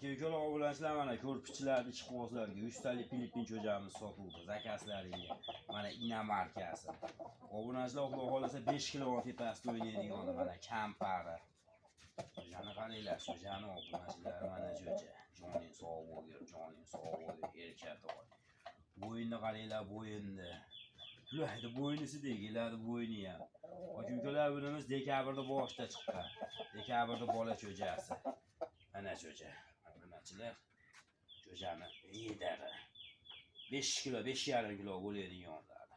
Aka-ukalar obunachilar mana ko'rpichlar, ishqibozlarga 100 talik Filippin cho'jamiz sotuvdi. Zakaslaringga. Mana Ina markasi. Obunachilar xudo xolasa 5 kg tepasida o'ynaydigan mana kampari. Jani qaranglar, jani obunachilar mana jo'ja. Joning sog' bo'lgur, joning sog' bo'lgur, erkatoy. Bo'yinni qaranglar, bo'yinni. Ularni bo'ynisidek keladi bo'yni ham. Aka-ukalar bunimiz dekabrda boshda chiqqan. Dekabrda bola cho'jasi. Mana cho'ja. Obunachilar cho'jani yedari. 5 kg, 5,5 kg bo'ladiganlar.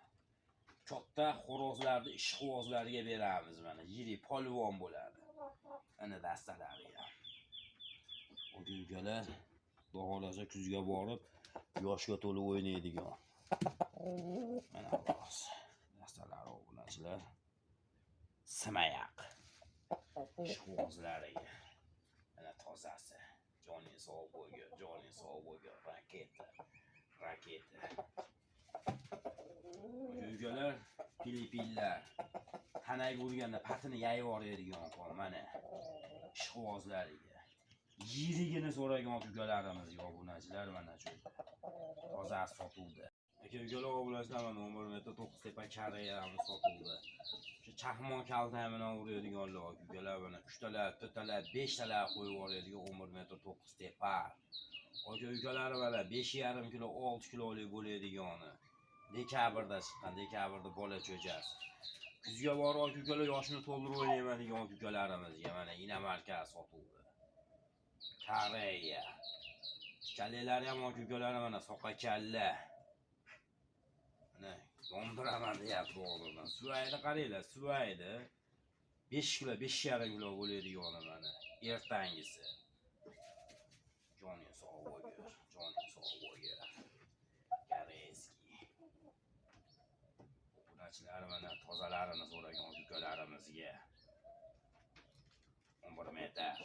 Katta xorozlarni ishqibozlarga beramiz mana. Yirik polvon bo'ladi. Ana dastalari ham. Aka-ukalar xudo xolasa kuzga borib yoshga to'lib o'ynaydigan. Mana xolos. Dastalari obunachilar. Simayaq. Ishqibozlariga. Mana tozasi. Joning sog' bo'lgur, joning sog' bo'lgur. Raketa. Aka-ukalar Filippinlar. Tanaga urganda patini yayib yuboradigan qon mana. Ishqibozlariga. Yirigini so'ragan aka-ukalarimiz obunachilar mana shu. Tozasi sotuvdi. Aka-ukalar obunachilar mana 11 9 tepa kareyamiz sotuvdi. Shu chaqmon kaltamini uradiganlar aka-ukalar mana 3 talar, 4 talar, 5 talar qo'yib yuboradigan 11 9 tepa. Aka-ukalar mana 5,5 kg, 6 kilolik bo'ladigani. Dekabrda chiqqan, dekabrda bola cho'jasi. Kuzga borib aka-ukalar yoshini to'ldirib o'ynayman degan aka-ukalarimizga mana Ina markasi sotuvdi. Koreya. Kallalari ham aka-ukalar mana soqa kalla. Mana yondiraman deyapti o'g'limdan. Suvayni qaranglar, suvayni 5 kg, 5,5 kg bo'ladigani mana ertangisi. Joning sog' bo'lgur, joning sog' bo'lgur. Koreyskiy. Obunachilar mana tozalarini so'ragan aka-ukalarimizga. 11 metr.